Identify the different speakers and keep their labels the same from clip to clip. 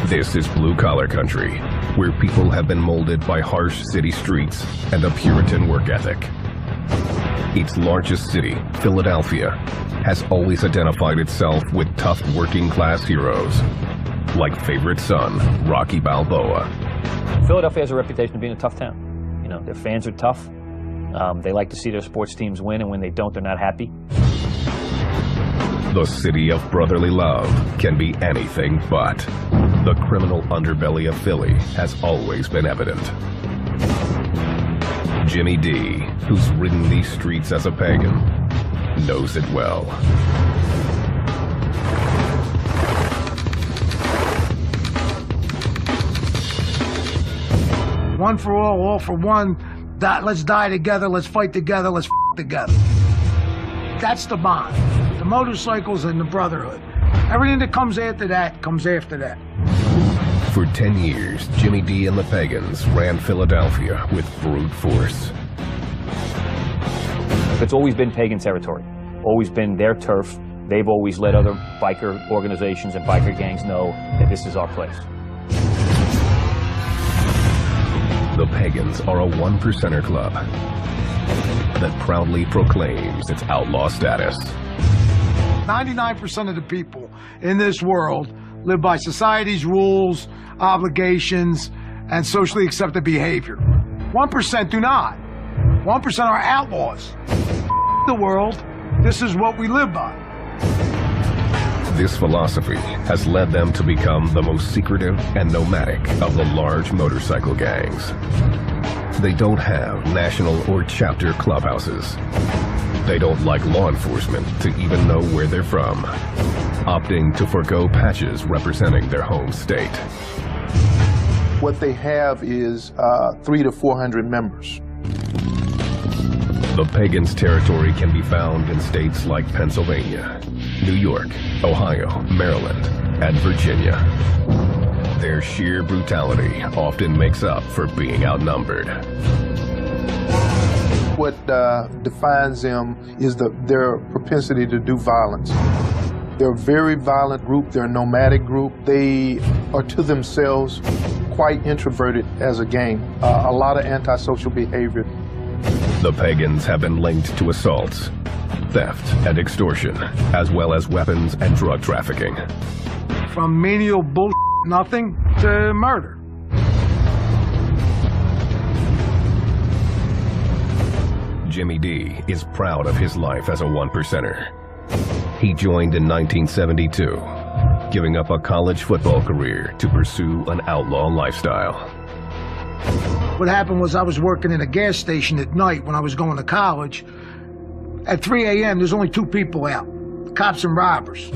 Speaker 1: This is blue-collar country, where people have been molded by harsh city streets and a Puritan work ethic. Its largest city, Philadelphia, has always identified itself with tough working-class heroes, like favorite son, Rocky Balboa.
Speaker 2: Philadelphia has a reputation of being a tough town. You know, their fans are tough. They like to see their sports teams win, and when they don't, they're not happy.
Speaker 1: The city of brotherly love can be anything but. The criminal underbelly of Philly has always been evident. Jimmy D, who's ridden these streets as a pagan, knows it well.
Speaker 3: One for all for one. Let's die together, let's fight together, let's together. That's the bond. The motorcycles and the brotherhood. Everything that comes after that comes after that.
Speaker 1: For 10 years, Jimmy D and the Pagans ran Philadelphia with brute force.
Speaker 2: It's always been pagan territory, always been their turf. They've always let other biker organizations and biker gangs know that this is our place.
Speaker 1: The Pagans are a one-percenter club that proudly proclaims its outlaw status.
Speaker 3: 99% of the people in this world live by society's rules, obligations, and socially accepted behavior. 1% do not. 1% are outlaws. The world, this is what we live by.
Speaker 1: This philosophy has led them to become the most secretive and nomadic of the large motorcycle gangs. They don't have national or chapter clubhouses. They don't like law enforcement to even know where they're from, opting to forego patches representing their home state.
Speaker 4: What they have is 300 to 400 members.
Speaker 1: The Pagans' territory can be found in states like Pennsylvania, New York, Ohio, Maryland, and Virginia. Their sheer brutality often makes up for being outnumbered.
Speaker 4: What defines them is their propensity to do violence. They're a very violent group. They're a nomadic group. They are to themselves quite introverted as a gang. A lot of antisocial behavior.
Speaker 1: The Pagans have been linked to assaults, theft, and extortion, as well as weapons and drug trafficking.
Speaker 3: From menial bullshit, nothing, to murder.
Speaker 1: Jimmy D is proud of his life as a one-percenter. He joined in 1972, giving up a college football career to pursue an outlaw lifestyle.
Speaker 3: What happened was I was working in a gas station at night when I was going to college. At 3 a.m., there's only two people out, cops and robbers.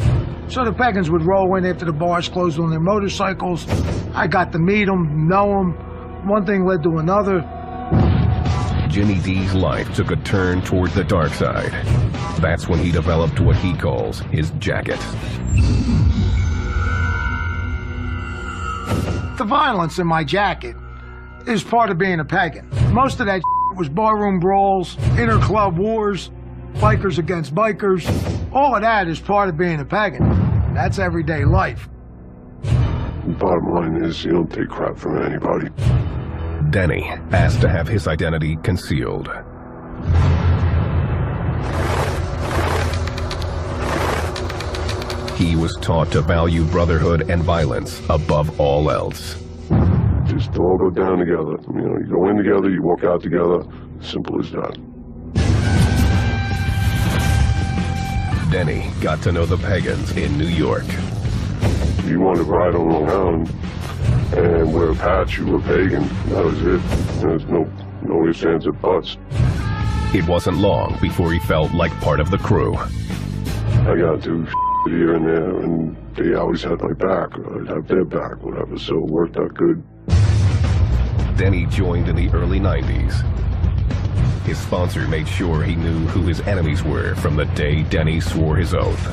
Speaker 3: So the Pagans would roll in after the bars closed on their motorcycles. I got to meet them, know them. One thing led to another.
Speaker 1: Jimmy D's life took a turn toward the dark side. That's when he developed what he calls his jacket.
Speaker 3: The violence in my jacket is part of being a pagan. Most of that was barroom brawls, inter-club wars, bikers against bikers. All of that is part of being a pagan. That's everyday life.
Speaker 5: Bottom line is, you don't take crap from anybody.
Speaker 1: Denny asked to have his identity concealed. He was taught to value brotherhood and violence above all else.
Speaker 5: Just all go down together. You know, you go in together, you walk out together. Simple as that.
Speaker 1: Denny got to know the Pagans in New York.
Speaker 5: You wanted to ride on Long Island and wear a patch, you were pagan. That was it. There's no ifs, ands, or buts.
Speaker 1: It wasn't long before he felt like part of the crew.
Speaker 5: I got to here and there, and they always had my back. I'd have their back, whatever, so it worked out good.
Speaker 1: Denny joined in the early 90s. His sponsor made sure he knew who his enemies were from the day Denny swore his oath.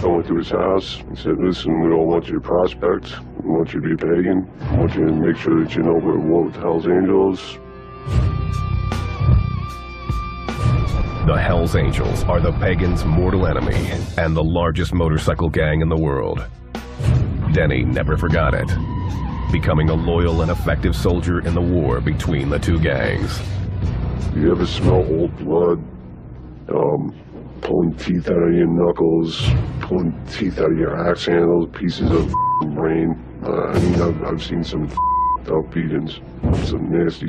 Speaker 5: I went to his house and said, listen, we don't want you to prospect. We want you to be pagan. I want you to make sure that you know we're war with Hell's Angels.
Speaker 1: The Hells Angels are the Pagans' mortal enemy and the largest motorcycle gang in the world. Denny never forgot it, becoming a loyal and effective soldier in the war between the two gangs.
Speaker 5: You ever smell old blood? Pulling teeth out of your knuckles, pulling teeth out of your axe handles, pieces of brain. I mean, I've seen some up beatings, some nasty.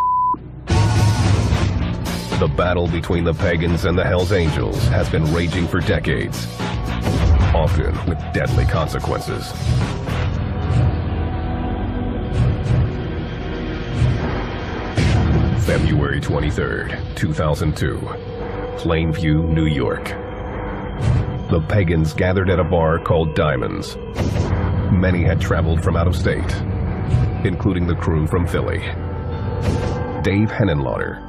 Speaker 1: The battle between the Pagans and the Hells Angels has been raging for decades, often with deadly consequences. February 23rd, 2002, Plainview, New York. The Pagans gathered at a bar called Diamonds. Many had traveled from out of state, including the crew from Philly. Dave Henenlotter,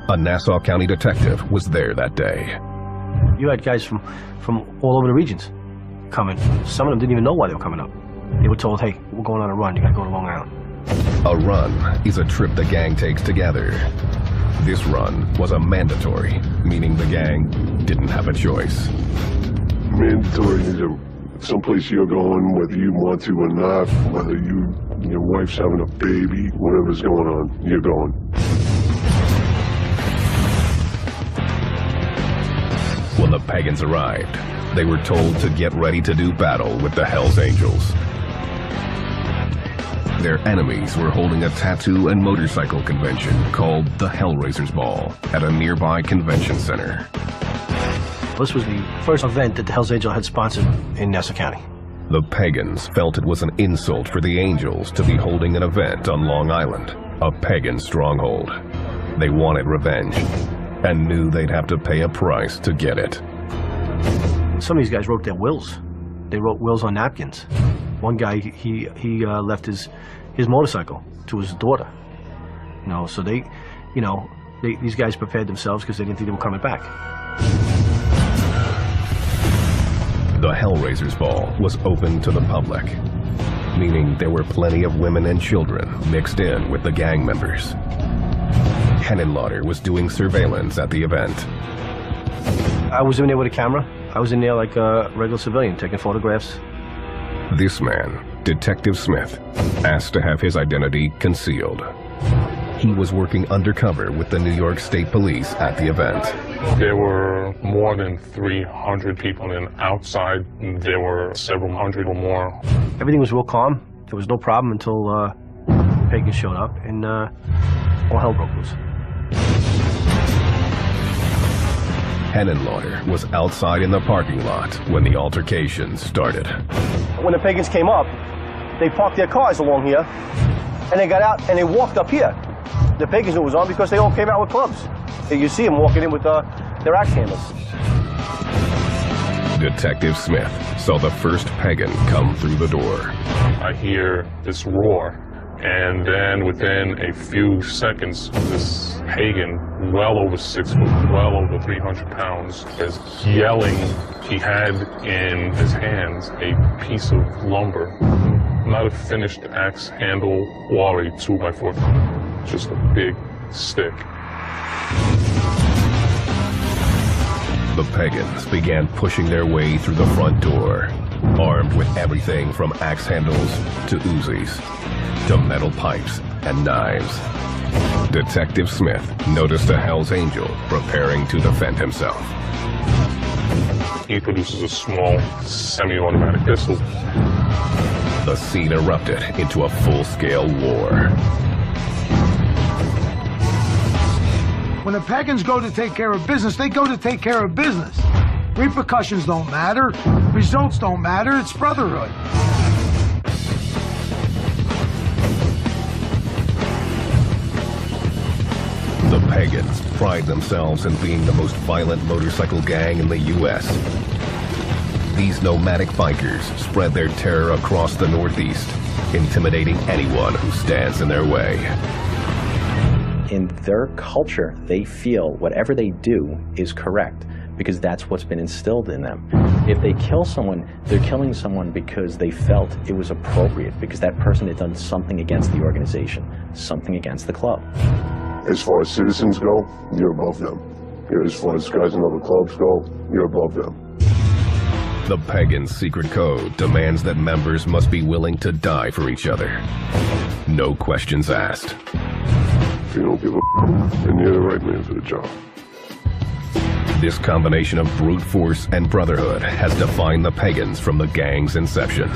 Speaker 1: a Nassau County detective, was there that day.
Speaker 6: You had guys from all over the regions coming. Some of them didn't even know why they were coming up. They were told, hey, we're going on a run, you gotta go to Long Island.
Speaker 1: A run is a trip the gang takes together. This run was a mandatory, meaning the gang didn't have a choice.
Speaker 5: Mandatory means someplace you're going, whether you want to or not, whether your wife's having a baby, whatever's going on, you're going.
Speaker 1: When the Pagans arrived, they were told to get ready to do battle with the Hells Angels. Their enemies were holding a tattoo and motorcycle convention called the Hellraisers Ball at a nearby convention center.
Speaker 6: This was the first event that the Hells Angels had sponsored in Nassau County.
Speaker 1: The Pagans felt it was an insult for the Angels to be holding an event on Long Island, a pagan stronghold. They wanted revenge and knew they'd have to pay a price to get it.
Speaker 6: Some of these guys wrote their wills. They wrote wills on napkins. One guy, he left his motorcycle to his daughter. You know, so these guys prepared themselves because they didn't think they were coming back.
Speaker 1: The Hellraisers Ball was open to the public, meaning there were plenty of women and children mixed in with the gang members. Henenlotter was doing surveillance at the event.
Speaker 6: I was in there with a camera. I was in there like a regular civilian, taking photographs.
Speaker 1: This man, Detective Smith, asked to have his identity concealed. He was working undercover with the New York State Police at the event.
Speaker 7: There were more than 300 people, and outside there were several hundred or more.
Speaker 6: Everything was real calm. There was no problem until Pagans showed up, and all hell broke loose.
Speaker 1: Henenlotter was outside in the parking lot when the altercation started.
Speaker 6: When the Pagans came up, they parked their cars along here, and they got out and they walked up here. The Pagans knew it was on because they all came out with clubs. You see them walking in with their axe handles.
Speaker 1: Detective Smith saw the first pagan come through the door.
Speaker 7: I hear this roar, and then within a few seconds, this pagan, well over 6 foot, well over 300 pounds, is yelling. He had in his hands a piece of lumber, not a finished axe handle or a 2x4, just a big stick.
Speaker 1: The Pagans began pushing their way through the front door, armed with everything from axe handles to Uzis, to metal pipes and knives. Detective Smith noticed a Hells Angel preparing to defend himself.
Speaker 7: He produces a small semi-automatic pistol.
Speaker 1: The scene erupted into a full-scale war.
Speaker 3: When the Pagans go to take care of business, they go to take care of business. Repercussions don't matter. Results don't matter. It's brotherhood.
Speaker 1: The Pagans pride themselves in being the most violent motorcycle gang in the U.S. These nomadic bikers spread their terror across the Northeast, intimidating anyone who stands in their way.
Speaker 8: In their culture, they feel whatever they do is correct because that's what's been instilled in them. If they kill someone, they're killing someone because they felt it was appropriate, because that person had done something against the organization, something against the club.
Speaker 5: As far as citizens go, you're above them. As far as guys in other clubs go, you're above them.
Speaker 1: The Pagans' secret code demands that members must be willing to die for each other. No questions asked.
Speaker 5: If you don't give a then you're the right man for the job.
Speaker 1: This combination of brute force and brotherhood has defined the Pagans from the gang's inception.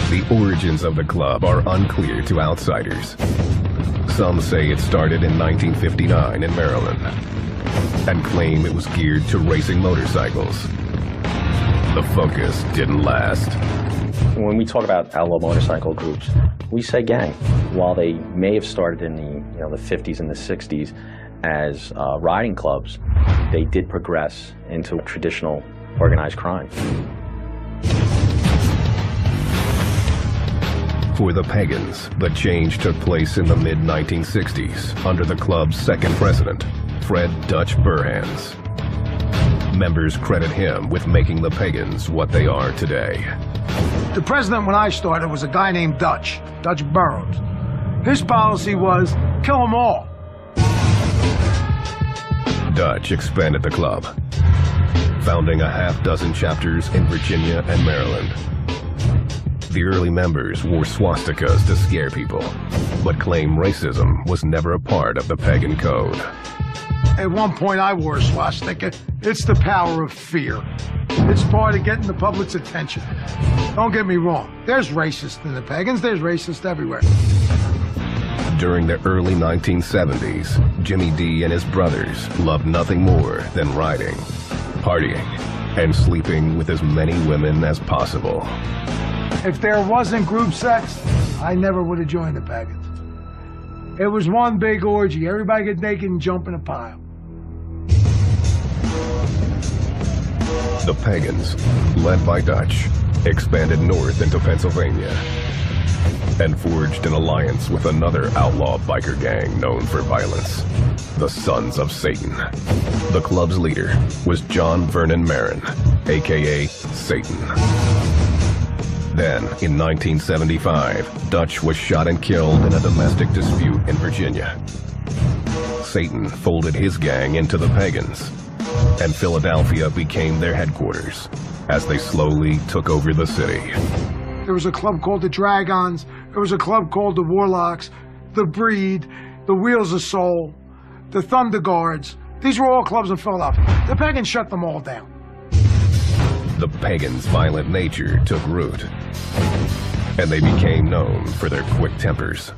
Speaker 1: The origins of the club are unclear to outsiders. Some say it started in 1959 in Maryland and claim it was geared to racing motorcycles. The focus didn't last.
Speaker 8: When we talk about outlaw motorcycle groups, we say gang. While they may have started in the 50s and the 60s as riding clubs, they did progress into traditional organized crime.
Speaker 1: For the Pagans, the change took place in the mid-1960s under the club's second president, Fred Dutch Burhans. Members credit him with making the Pagans what they are today.
Speaker 3: The president when I started was a guy named Dutch Burroughs. His policy was kill them all.
Speaker 1: Dutch expanded the club, founding a half-dozen chapters in Virginia and Maryland. The early members wore swastikas to scare people, but claimed racism was never a part of the pagan code.
Speaker 3: At one point I wore a swastika. It's the power of fear. It's part of getting the public's attention. Don't get me wrong. There's racists in the Pagans. There's racists everywhere.
Speaker 1: During the early 1970s, Jimmy D and his brothers loved nothing more than riding, partying, and sleeping with as many women as possible.
Speaker 3: If there wasn't group sex, I never would have joined the Pagans. It was one big orgy. Everybody get naked and jump in a pile.
Speaker 1: The Pagans, led by Dutch, expanded north into Pennsylvania and forged an alliance with another outlaw biker gang known for violence, the Sons of Satan. The club's leader was John Vernon Marin, aka Satan. Then, in 1975, Dutch was shot and killed in a domestic dispute in Virginia. Satan folded his gang into the Pagans, and Philadelphia became their headquarters as they slowly took over the city.
Speaker 3: There was a club called the Dragons. There was a club called the Warlocks, the Breed, the Wheels of Soul, the Thunder Guards. These were all clubs in Philadelphia. The Pagans shut them all down.
Speaker 1: The Pagans' violent nature took root, and they became known for their quick tempers.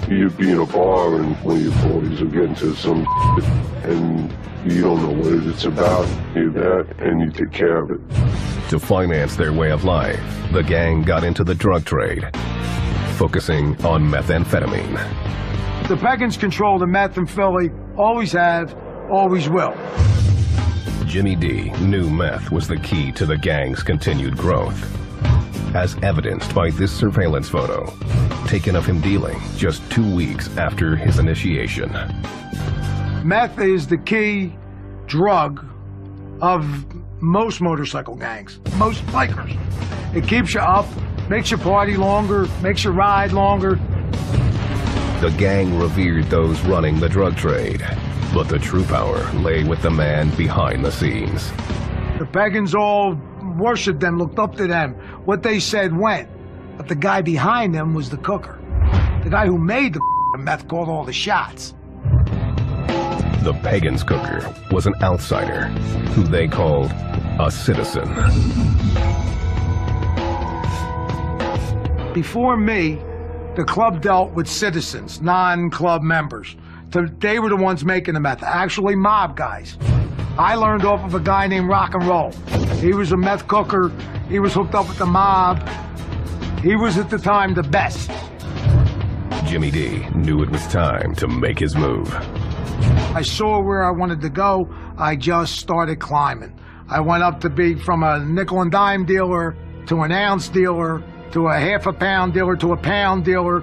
Speaker 5: You'd be in a bar and one of your boys will get into some shit and you don't know what it's about, you that, and you take care of it.
Speaker 1: To finance their way of life, the gang got into the drug trade, focusing on methamphetamine.
Speaker 3: The Pagans control the meth in Philly, always have, always will.
Speaker 1: Jimmy D knew meth was the key to the gang's continued growth, as evidenced by this surveillance photo, taken of him dealing just 2 weeks after his initiation.
Speaker 3: Meth is the key drug of most motorcycle gangs, most bikers. It keeps you up, makes you party longer, makes you ride longer.
Speaker 1: The gang revered those running the drug trade, but the true power lay with the man behind the scenes.
Speaker 3: The Pagans all worshipped them, looked up to them. What they said went. But the guy behind them was the cooker. The guy who made the meth called all the shots.
Speaker 1: The Pagans' cooker was an outsider who they called a citizen.
Speaker 3: Before me, the club dealt with citizens, non-club members. They were the ones making the meth, actually mob guys. I learned off of a guy named Rock and Roll. He was a meth cooker. He was hooked up with the mob. He was at the time the best.
Speaker 1: Jimmy D knew it was time to make his move.
Speaker 3: I saw where I wanted to go. I just started climbing. I went up to be from a nickel and dime dealer to an ounce dealer to a half a pound dealer to a pound dealer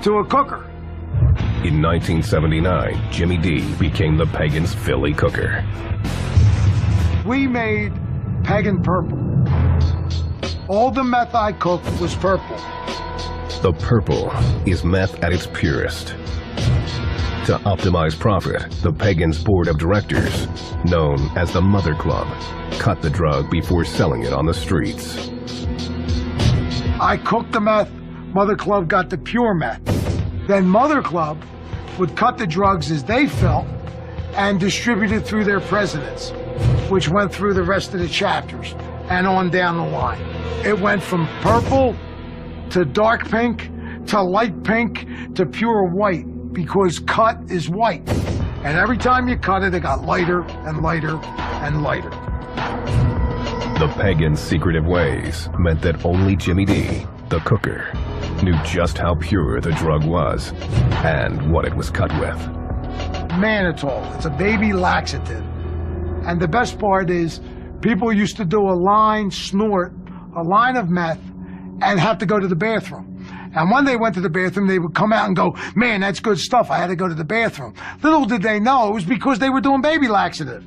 Speaker 3: to a cooker.
Speaker 1: In 1979, Jimmy D became the Pagans' Philly cooker.
Speaker 3: We made Pagan purple. All the meth I cooked was purple.
Speaker 1: The purple is meth at its purest. To optimize profit, the Pagans Board of Directors, known as the Mother Club, cut the drug before selling it on the streets.
Speaker 3: I cooked the meth, Mother Club got the pure meth. Then Mother Club would cut the drugs as they felt and distribute it through their presidents, which went through the rest of the chapters and on down the line. It went from purple to dark pink to light pink to pure white, because cut is white. And every time you cut it, it got lighter and lighter and lighter.
Speaker 1: The Pagans' secretive ways meant that only Jimmy D, the cooker, knew just how pure the drug was and what it was cut with.
Speaker 3: Mannitol, it's a baby laxative. And the best part is, people used to do a line, snort a line of meth, and have to go to the bathroom. And when they went to the bathroom, they would come out and go, man, that's good stuff, I had to go to the bathroom. Little did they know, it was because they were doing baby laxative.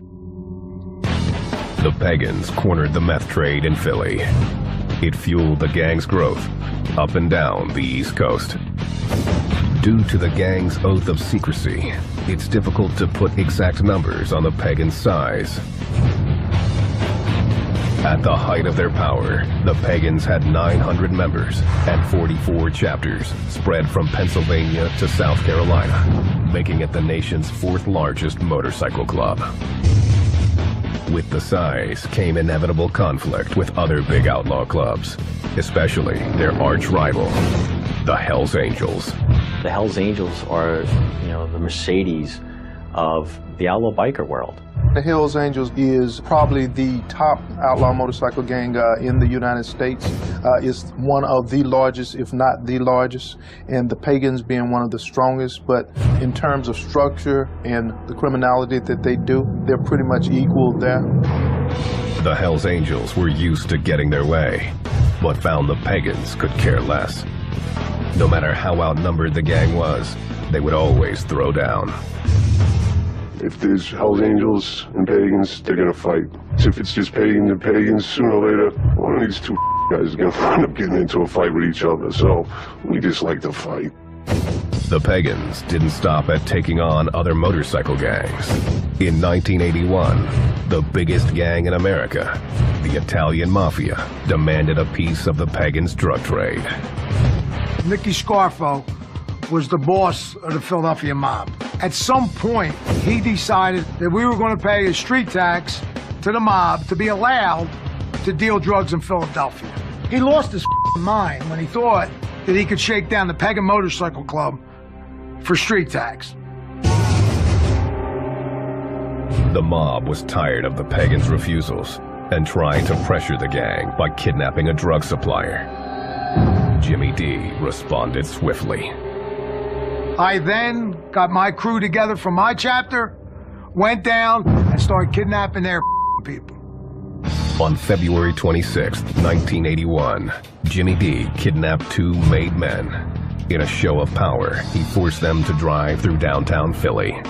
Speaker 1: The Pagans cornered the meth trade in Philly. It fueled the gang's growth up and down the East Coast. Due to the gang's oath of secrecy, it's difficult to put exact numbers on the Pagans' size. At the height of their power, the Pagans had 900 members and 44 chapters spread from Pennsylvania to South Carolina, making it the nation's fourth largest motorcycle club. With the size came inevitable conflict with other big outlaw clubs, especially their arch rival, the Hells Angels.
Speaker 8: The Hells Angels are, the Mercedes of the outlaw biker world.
Speaker 4: The Hells Angels is probably the top outlaw motorcycle gang in the United States. It's one of the largest, if not the largest, and the Pagans being one of the strongest. But in terms of structure and the criminality that they do, they're pretty much equal there.
Speaker 1: The Hells Angels were used to getting their way, but found the Pagans could care less. No matter how outnumbered the gang was, they would always throw down.
Speaker 5: If there's Hells Angels and Pagans, they're gonna fight. So if it's just Pagans and Pagans, sooner or later, one of these two guys is gonna end up getting into a fight with each other. So we just like to fight.
Speaker 1: The Pagans didn't stop at taking on other motorcycle gangs. In 1981, the biggest gang in America, the Italian Mafia, demanded a piece of the Pagans' drug trade.
Speaker 3: Nicky Scarfo was the boss of the Philadelphia mob. At some point, he decided that we were going to pay a street tax to the mob to be allowed to deal drugs in Philadelphia. He lost his mind when he thought that he could shake down the Pagan Motorcycle Club for street tax.
Speaker 1: The mob was tired of the Pagans' refusals and tried to pressure the gang by kidnapping a drug supplier. Jimmy D responded swiftly.
Speaker 3: I then got my crew together from my chapter, went down, and started kidnapping their people.
Speaker 1: On February 26, 1981, Jimmy D kidnapped two made men. In a show of power, he forced them to drive through downtown Philly.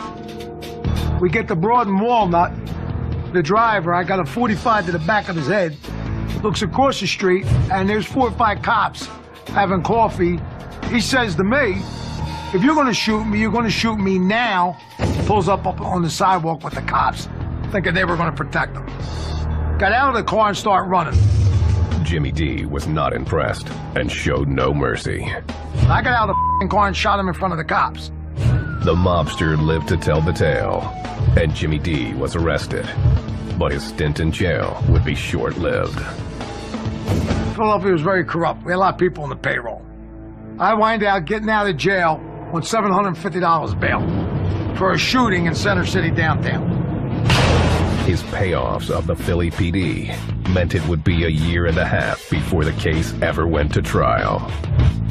Speaker 3: We get to Broad and Walnut. The driver, I got a .45 to the back of his head, looks across the street, and there's 4 or 5 cops having coffee. He says to me, if you're going to shoot me, you're going to shoot me now. Pulls up on the sidewalk with the cops, thinking they were going to protect him. Got out of the car and started running.
Speaker 1: Jimmy D was not impressed and showed no mercy.
Speaker 3: I got out of the car and shot him in front of the cops.
Speaker 1: The mobster lived to tell the tale, and Jimmy D was arrested. But his stint in jail would be short-lived.
Speaker 3: Philadelphia was very corrupt. We had a lot of people on the payroll. I wind out getting out of jail on $750 bail for a shooting in Center City downtown.
Speaker 1: His payoffs of the Philly PD meant it would be a year and a half before the case ever went to trial.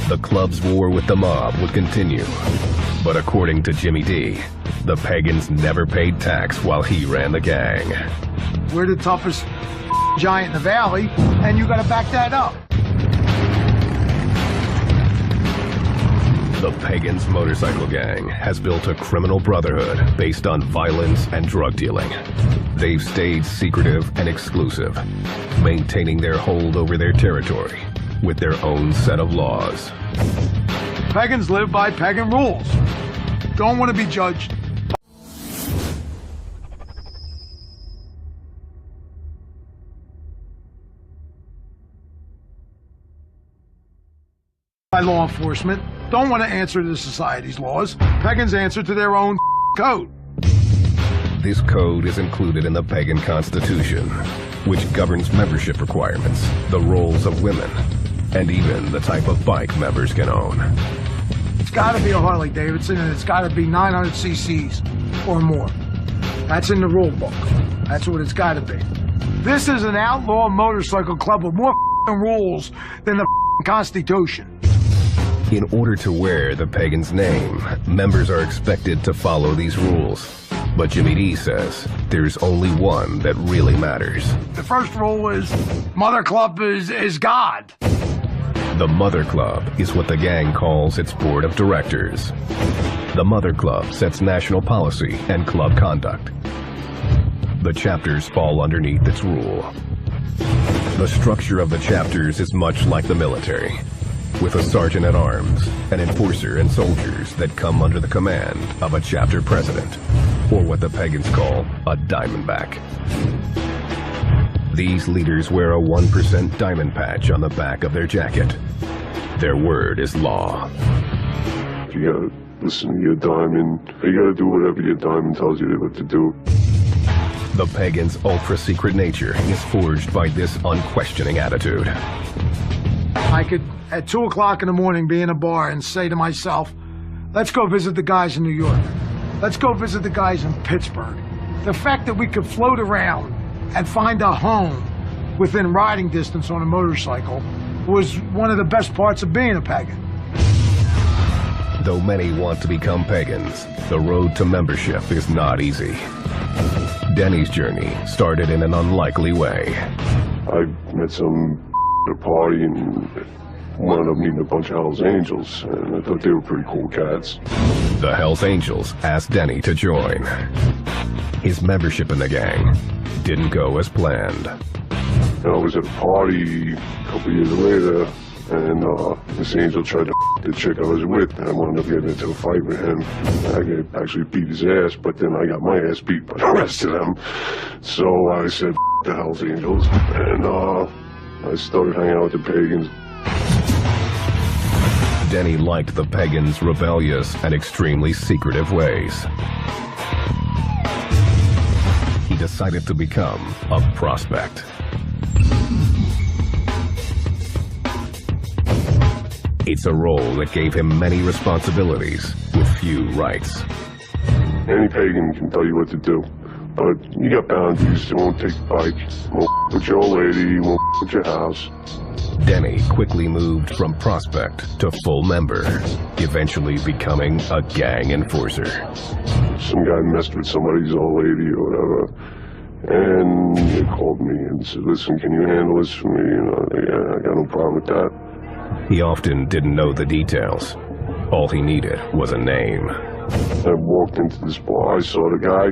Speaker 1: The club's war with the mob would continue, but according to Jimmy D, the Pagans never paid tax while he ran the gang.
Speaker 3: We're the toughest giant in the valley, and you gotta back that up.
Speaker 1: The Pagans Motorcycle Gang has built a criminal brotherhood based on violence and drug dealing. They've stayed secretive and exclusive, maintaining their hold over their territory with their own set of laws.
Speaker 3: Pagans live by pagan rules. Don't want to be judged by law enforcement. Don't want to answer to society's laws. Pagans answer to their own code.
Speaker 1: This code is included in the Pagan Constitution, which governs membership requirements, the roles of women, and even the type of bike members can own.
Speaker 3: It's got to be a Harley Davidson, and it's got to be 900 cc's or more. That's in the rule book. That's what it's got to be. This is an outlaw motorcycle club with more rules than the Constitution.
Speaker 1: In order to wear the Pagans' name, members are expected to follow these rules. But Jimmy D says there's only one that really matters.
Speaker 3: The first rule is Mother Club is God.
Speaker 1: The Mother Club is what the gang calls its board of directors. The Mother Club sets national policy and club conduct. The chapters fall underneath its rule. The structure of the chapters is much like the military, with a sergeant-at-arms, an enforcer, and soldiers that come under the command of a chapter president, or what the Pagans call a diamondback. These leaders wear a 1% diamond patch on the back of their jacket. Their word is law.
Speaker 5: You gotta listen to your diamond. You gotta do whatever your diamond tells you what to do.
Speaker 1: The Pagans' ultra-secret nature is forged by this unquestioning attitude.
Speaker 3: I could, at 2 o'clock in the morning, be in a bar and say to myself, let's go visit the guys in New York. Let's go visit the guys in Pittsburgh. The fact that we could float around and find a home within riding distance on a motorcycle was one of the best parts of being a pagan.
Speaker 1: Though many want to become pagans, the road to membership is not easy. Denny's journey started in an unlikely way.
Speaker 5: I met some at a party and wound up meeting a bunch of Hell's Angels, and I thought they were pretty cool cats.
Speaker 1: The Hells Angels asked Denny to join. His membership in the gang didn't go as planned.
Speaker 5: I was at a party a couple years later, and this angel tried to the chick I was with, and I wound up getting into a fight with him. I actually beat his ass, but then I got my ass beat by the rest of them. So I said, the Hells Angels, and I started hanging out with the Pagans.
Speaker 1: Denny liked the Pagans' rebellious and extremely secretive ways. He decided to become a prospect. It's a role that gave him many responsibilities with few rights.
Speaker 5: Any pagan can tell you what to do, but you got boundaries. They won't take the bike, won't with your old lady, won't with your house.
Speaker 1: Denny quickly moved from prospect to full member, eventually becoming a gang enforcer.
Speaker 5: Some guy messed with somebody's old lady or whatever, and they called me and said, listen, can you handle this for me? Yeah, I got no problem with that.
Speaker 1: He often didn't know the details. All he needed was a name.
Speaker 5: I walked into this bar, I saw the guy,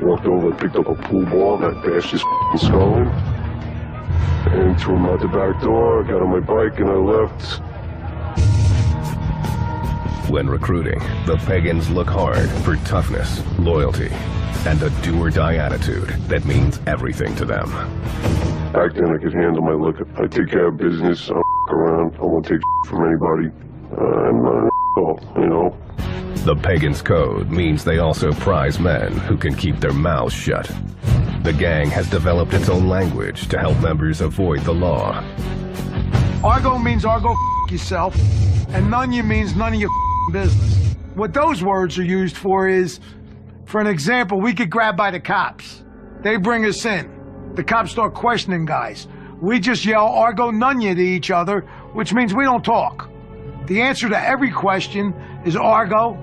Speaker 5: walked over, picked up a pool ball, and I bashed his skull in, and threw him out the back door. I got on my bike and I left.
Speaker 1: When recruiting, the Pagans look hard for toughness, loyalty, and a do-or-die attitude that means everything to them.
Speaker 5: Back then I could handle my liquor. I take care of business, I don't around, I won't take from anybody. I'm not an asshole, you know.
Speaker 1: The Pagans' code means they also prize men who can keep their mouths shut. The gang has developed its own language to help members avoid the law.
Speaker 3: Argo means Argo yourself, and none you means none of your business. What those words are used for is, for an example, we get grabbed by the cops. They bring us in. The cops start questioning guys. We just yell Argo Nunya to each other, which means we don't talk. The answer to every question is Argo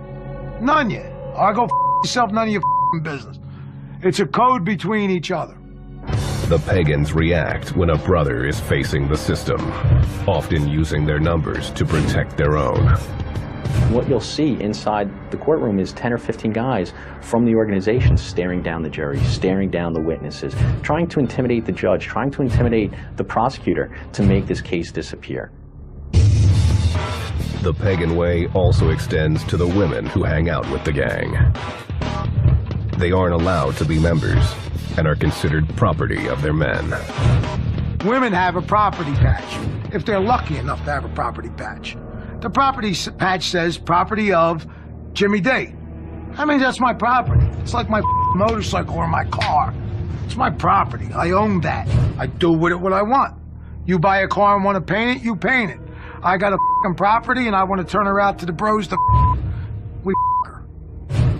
Speaker 3: Nunya. Argo yourself, none of your business. It's a code between each other.
Speaker 1: The Pagans react when a brother is facing the system, often using their numbers to protect their own.
Speaker 8: What you'll see inside the courtroom is 10 or 15 guys from the organization staring down the jury, staring down the witnesses, trying to intimidate the judge, trying to intimidate the prosecutor to make this case disappear.
Speaker 1: The pagan way also extends to the women who hang out with the gang. They aren't allowed to be members and are considered property of their men.
Speaker 3: Women have a property patch, if they're lucky enough to have a property patch. The property patch says property of Jimmy D. I mean, that's my property. It's like my motorcycle or my car. It's my property. I own that. I do with it what I want. You buy a car and want to paint it, you paint it. I got a property and I want to turn her out to the bros to we her.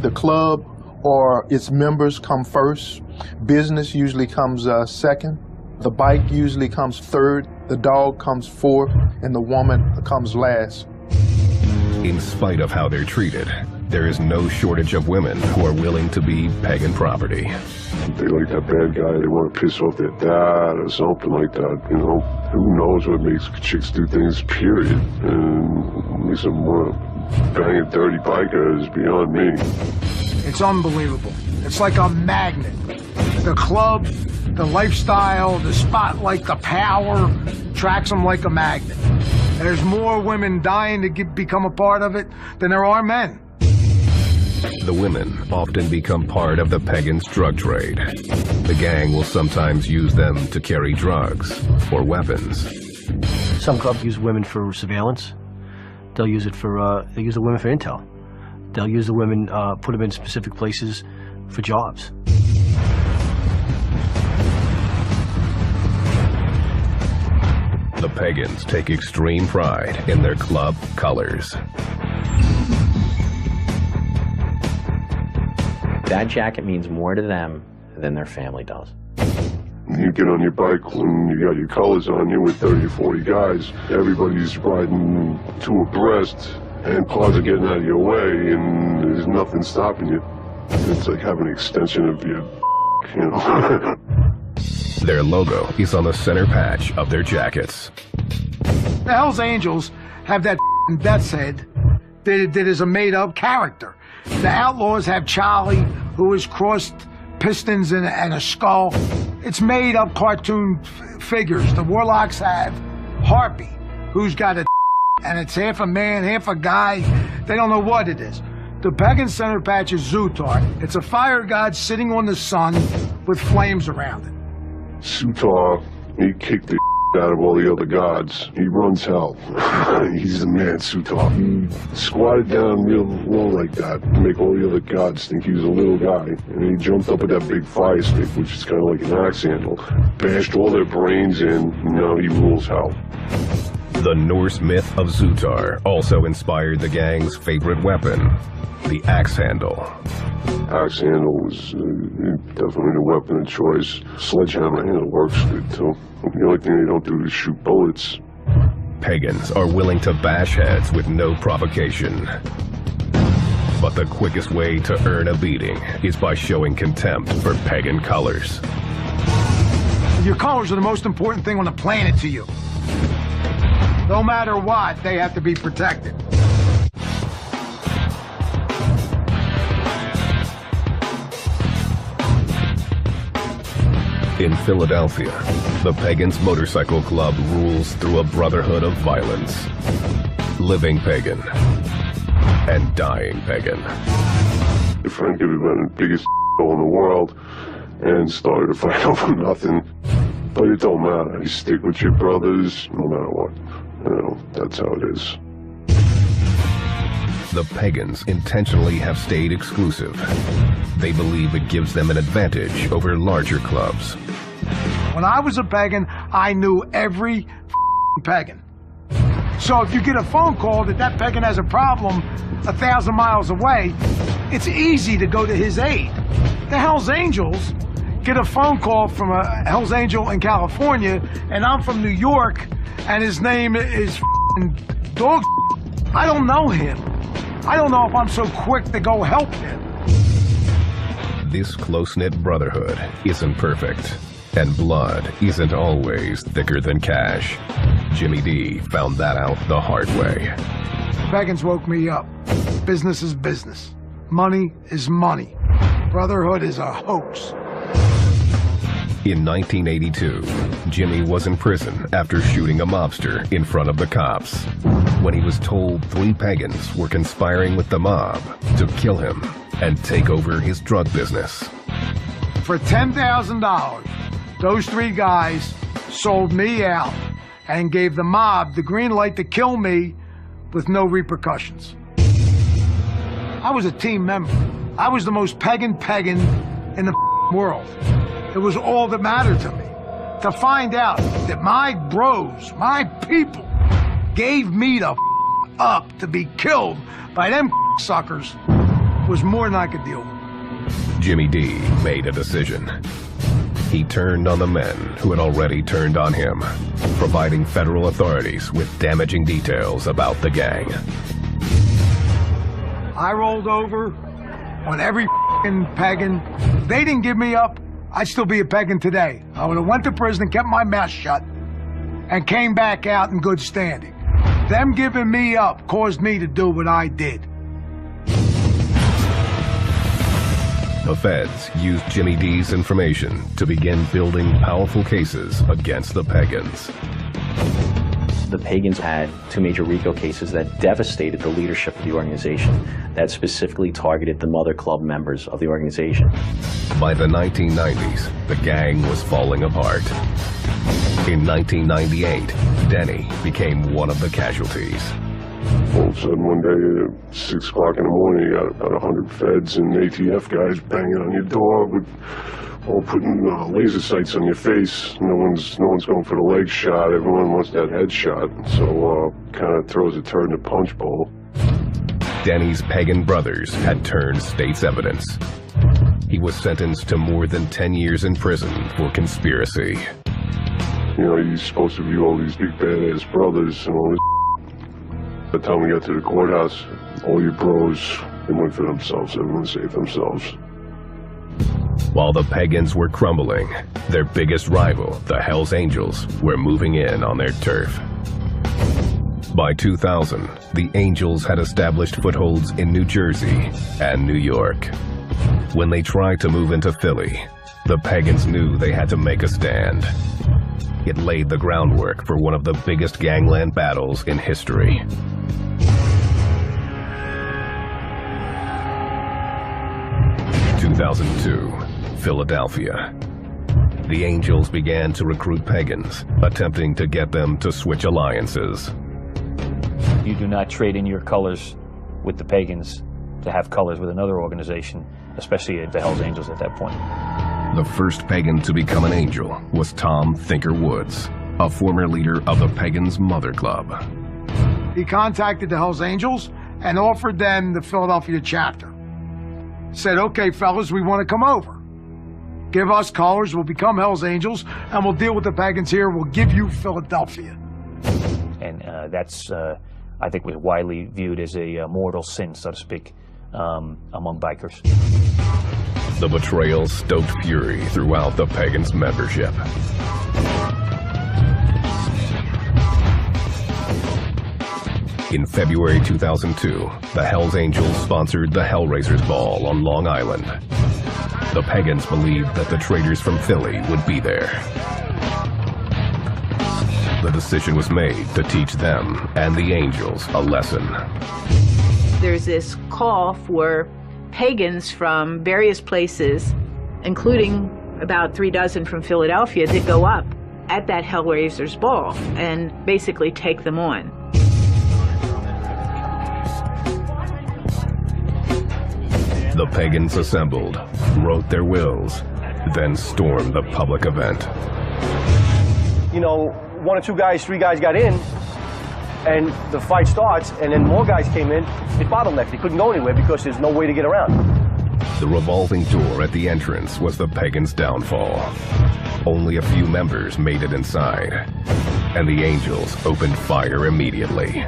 Speaker 4: The club or its members come first. Business usually comes second. The bike usually comes third. The dog comes fourth. And the woman comes last.
Speaker 1: In spite of how they're treated, there is no shortage of women who are willing to be pagan property.
Speaker 5: They like that bad guy, they want to piss off their dad or something like that, you know. Who knows what makes chicks do things, period. And makes them want to bang a dirty biker is beyond me.
Speaker 3: It's unbelievable. It's like a magnet. The club, the lifestyle, the spotlight, the power attracts them like a magnet. There's more women dying to become a part of it than there are men.
Speaker 1: The women often become part of the pagans' drug trade. The gang will sometimes use them to carry drugs or weapons.
Speaker 6: Some clubs use women for surveillance. They'll use it for, they use the women for intel. They'll use the women, put them in specific places for jobs.
Speaker 1: The pagans take extreme pride in their club colors.
Speaker 8: That jacket means more to them than their family does.
Speaker 5: You get on your bike when you got your colors on you with 30 or 40 guys. Everybody's riding two abreast, and cars are getting out of your way, and there's nothing stopping you. It's like having an extension of your, you know.
Speaker 1: Their logo is on the center patch of their jackets.
Speaker 3: The Hells Angels have that death's head that is a made-up character. The Outlaws have Charlie, who is crossed pistons and a skull. It's made-up cartoon figures. The Warlocks have Harpy, who's got a and it's half a man, half a guy. They don't know what it is. The pagan center patch is Zutar. It's a fire god sitting on the sun with flames around it.
Speaker 5: Sutar, he kicked the out of all the other gods. He runs hell. He's the man, Sutar. He squatted down real low like that to make all the other gods think he was a little guy. And he jumped up with that big fire stick, which is kind of like an axe handle, bashed all their brains in, and now he rules hell.
Speaker 1: The Norse myth of Zutar also inspired the gang's favorite weapon, the axe handle.
Speaker 5: Axe handle was definitely a weapon of choice. Sledgehammer handle works good too. The only thing they don't do is shoot bullets.
Speaker 1: Pagans are willing to bash heads with no provocation. But the quickest way to earn a beating is by showing contempt for pagan colors.
Speaker 3: Your colors are the most important thing on the planet to you. No matter what, they have to be protected.
Speaker 1: In Philadelphia, the Pagans Motorcycle Club rules through a brotherhood of violence. Living pagan and dying pagan.
Speaker 5: Frank had been the biggest in the world and started a fight over nothing. But it don't matter. You stick with your brothers no matter what. You know, that's how it is.
Speaker 1: The Pagans intentionally have stayed exclusive. They believe it gives them an advantage over larger clubs.
Speaker 3: When I was a pagan, I knew every pagan. So if you get a phone call that pagan has a problem 1,000 miles away, it's easy to go to his aid. The Hells Angels get a phone call from a Hells Angel in California, and I'm from New York, and his name is Dog. I don't know him. I don't know if I'm so quick to go help him.
Speaker 1: This close-knit brotherhood isn't perfect, and blood isn't always thicker than cash. Jimmy D found that out the hard way.
Speaker 3: Pagans woke me up. Business is business. Money is money. Brotherhood is a hoax.
Speaker 1: In 1982, Jimmy was in prison after shooting a mobster in front of the cops when he was told 3 pagans were conspiring with the mob to kill him and take over his drug business.
Speaker 3: For $10,000, those 3 guys sold me out and gave the mob the green light to kill me with no repercussions. I was a team member. I was the most pagan in the world. It was all that mattered to me. To find out that my bros, my people, gave me the up to be killed by them suckers was more than I could deal with.
Speaker 1: Jimmy D made a decision. He turned on the men who had already turned on him, providing federal authorities with damaging details about the gang.
Speaker 3: I rolled over on every pagan. If they didn't give me up, I'd still be a pagan today. I would have went to prison and kept my mouth shut and came back out in good standing. Them giving me up caused me to do what I did.
Speaker 1: The feds used Jimmy D's information to begin building powerful cases against the Pagans.
Speaker 8: The Pagans had 2 major RICO cases that devastated the leadership of the organization, that specifically targeted the Mother Club members of the organization.
Speaker 1: By the 1990s, the gang was falling apart. In 1998, Denny became one of the casualties.
Speaker 5: All of a sudden, one day at 6 o'clock in the morning, you got about 100 feds and ATF guys banging on your door with all putting laser sights on your face. No one's going for the leg shot. Everyone wants that head shot. So kind of throws a turd in a punch bowl.
Speaker 1: Denny's pagan brothers had turned state's evidence. He was sentenced to more than 10 years in prison for conspiracy.
Speaker 5: You know, you're supposed to view all these big badass brothers and all this. By the time we got to the courthouse, all your bros, they went for themselves. Everyone saved themselves.
Speaker 1: While the Pagans were crumbling, their biggest rival, the Hells Angels, were moving in on their turf. By 2000, the Angels had established footholds in New Jersey and New York. When they tried to move into Philly, the Pagans knew they had to make a stand. It laid the groundwork for one of the biggest gangland battles in history. In 2002, Philadelphia. The Angels began to recruit Pagans, attempting to get them to switch alliances.
Speaker 2: You do not trade in your colors with the Pagans to have colors with another organization, especially the Hells Angels at that point.
Speaker 1: The first Pagan to become an Angel was Tom Thinker Woods, a former leader of the Pagans Mother Club.
Speaker 3: He contacted the Hells Angels and offered them the Philadelphia chapter. Said, okay, fellas, we want to come over. Give us colors, we'll become Hells Angels, and we'll deal with the Pagans here. We'll give you Philadelphia.
Speaker 2: And that's, I think, was widely viewed as a mortal sin, so to speak, among bikers.
Speaker 1: The betrayal stoked fury throughout the Pagans' membership. In February 2002, the Hells Angels sponsored the Hellraisers Ball on Long Island. The Pagans believed that the traders from Philly would be there. The decision was made to teach them and the Angels a lesson.
Speaker 9: There's this call for Pagans from various places, including about 3 dozen from Philadelphia, to go up at that Hellraisers Ball and basically take them on.
Speaker 1: The Pagans assembled, wrote their wills, then stormed the public event.
Speaker 6: You know, 1 or 2 guys, 3 guys got in, and the fight starts, and then more guys came in. It bottlenecked. They couldn't go anywhere because there's no way to get around.
Speaker 1: The revolving door at the entrance was the Pagans' downfall. Only a few members made it inside, and the Angels opened fire immediately.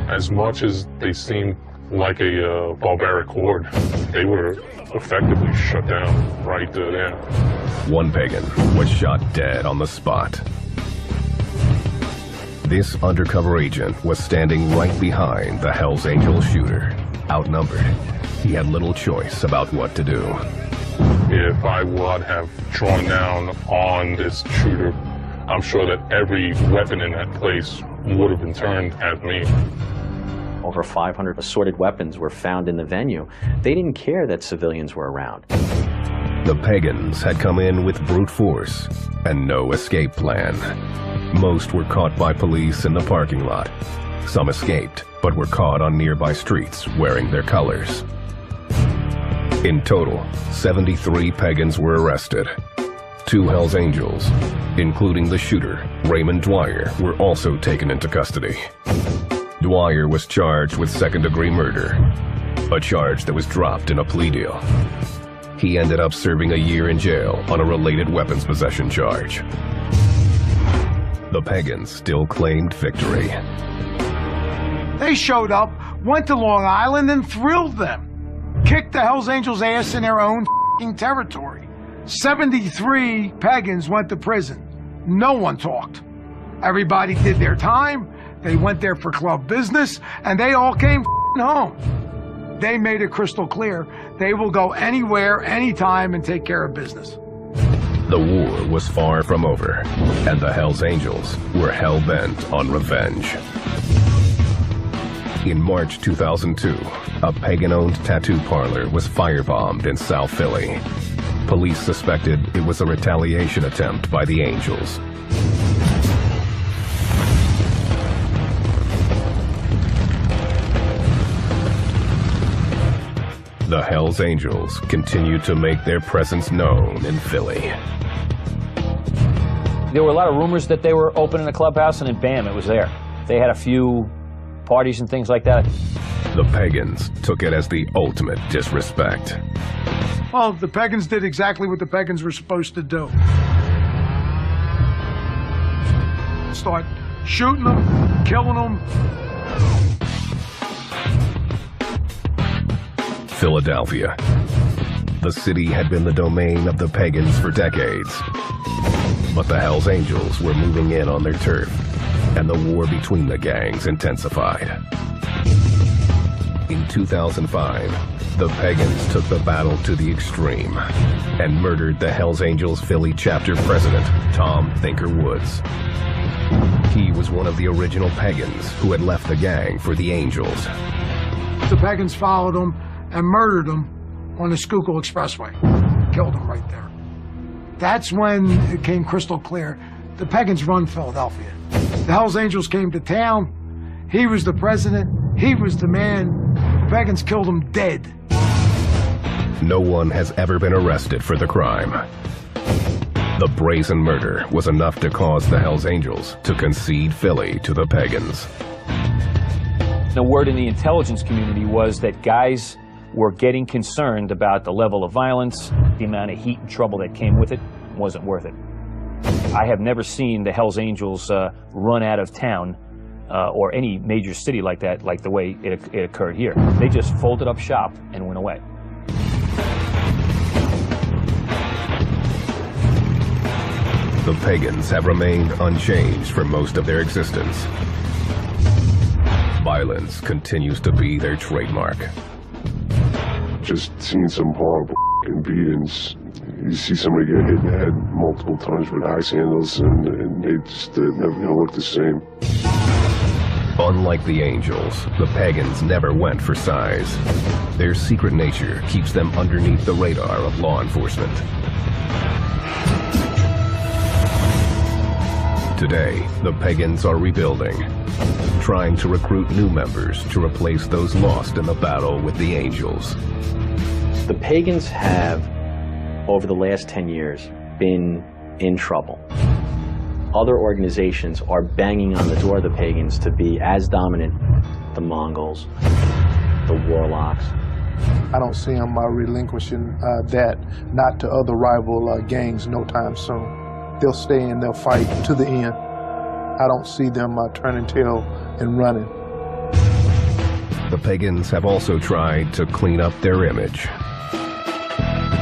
Speaker 7: As much as they seemed like a barbaric horde, they were effectively shut down right there.
Speaker 1: One Pagan was shot dead on the spot. This undercover agent was standing right behind the Hells Angel shooter. Outnumbered, he had little choice about what to do.
Speaker 7: If I would have drawn down on this shooter, I'm sure that every weapon in that place would have been turned at me.
Speaker 8: Over 500 assorted weapons were found in the venue. They didn't care that civilians were around.
Speaker 1: The Pagans had come in with brute force and no escape plan. Most were caught by police in the parking lot. Some escaped, but were caught on nearby streets wearing their colors. In total, 73 Pagans were arrested. 2 Hells Angels, including the shooter, Raymond Dwyer, were also taken into custody. Dwyer was charged with second-degree murder, a charge that was dropped in a plea deal. He ended up serving a year in jail on a related weapons possession charge. The Pagans still claimed victory.
Speaker 3: They showed up, went to Long Island, and thrilled them. Kicked the Hells Angels' ass in their own f***ing territory. 73 Pagans went to prison. No one talked. Everybody did their time. They went there for club business, and they all came f***ing home. They made it crystal clear they will go anywhere, anytime, and take care of business.
Speaker 1: The war was far from over, and the Hells Angels were hell-bent on revenge. In March 2002, a Pagan-owned tattoo parlor was firebombed in South Philly. Police suspected it was a retaliation attempt by the Angels. The Hells Angels continued to make their presence known in Philly.
Speaker 2: There were a lot of rumors that they were opening a clubhouse, and then bam, it was there. They had a few parties and things like that.
Speaker 1: The Pagans took it as the ultimate disrespect.
Speaker 3: Well, the Pagans did exactly what the Pagans were supposed to do. Start shooting them, killing them.
Speaker 1: Philadelphia. The city had been the domain of the Pagans for decades. But the Hells Angels were moving in on their turf, and the war between the gangs intensified. In 2005, the Pagans took the battle to the extreme and murdered the Hells Angels Philly chapter president, Tom Thinker Woods. He was one of the original Pagans who had left the gang for the Angels.
Speaker 3: The Pagans followed them and murdered them on the Schuylkill Expressway. Killed them right there. That's when it came crystal clear. The Pagans run Philadelphia. The Hells Angels came to town. He was the president. He was the man. The Pagans killed him dead.
Speaker 1: No one has ever been arrested for the crime. The brazen murder was enough to cause the Hells Angels to concede Philly to the Pagans.
Speaker 2: The word in the intelligence community was that guys were getting concerned about the level of violence, the amount of heat and trouble that came with it. Wasn't worth it. I have never seen the Hells Angels run out of town or any major city like that, like the way it occurred here. They just folded up shop and went away.
Speaker 1: The Pagans have remained unchanged for most of their existence. Violence continues to be their trademark.
Speaker 5: Just seen some horrible beatings. You see somebody get hit in the head multiple times with axe handles, and they just never look the same.
Speaker 1: Unlike the Angels, the Pagans never went for size. Their secret nature keeps them underneath the radar of law enforcement. Today, the Pagans are rebuilding, trying to recruit new members to replace those lost in the battle with the Angels.
Speaker 8: The Pagans have, over the last 10 years, been in trouble. Other organizations are banging on the door of the Pagans to be as dominant, the Mongols, the Warlocks.
Speaker 4: I don't see them relinquishing that, not to other rival gangs no time soon. They'll stay and they'll fight to the end. I don't see them turning tail and running.
Speaker 1: The Pagans have also tried to clean up their image.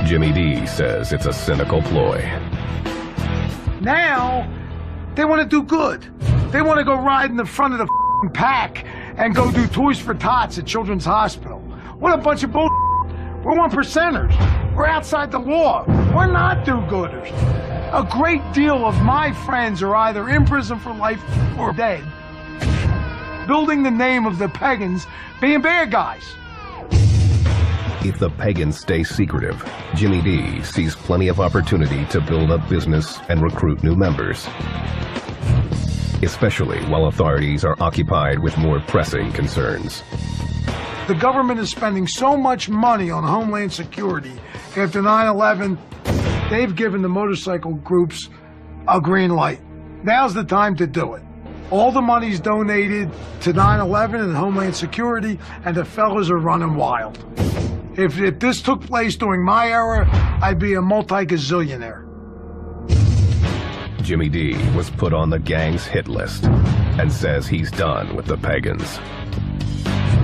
Speaker 1: Jimmy D says it's a cynical ploy.
Speaker 3: Now, they want to do good. They want to go ride in the front of the pack and go do Toys for Tots at Children's Hospital. What a bunch of bull. We're one percenters. We're outside the law. We're not do-gooders. A great deal of my friends are either in prison for life or dead, building the name of the Pagans being bad guys.
Speaker 1: If the Pagans stay secretive, Jimmy D sees plenty of opportunity to build up business and recruit new members, especially while authorities are occupied with more pressing concerns.
Speaker 3: The government is spending so much money on Homeland Security after 9/11, they've given the motorcycle groups a green light. Now's the time to do it. All the money's donated to 9/11 and Homeland Security, and the fellas are running wild. If this took place during my era, I'd be a multi-gazillionaire.
Speaker 1: Jimmy D was put on the gang's hit list and says he's done with the Pagans.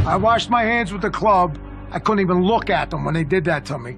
Speaker 3: I washed my hands with the club. I couldn't even look at them when they did that to me.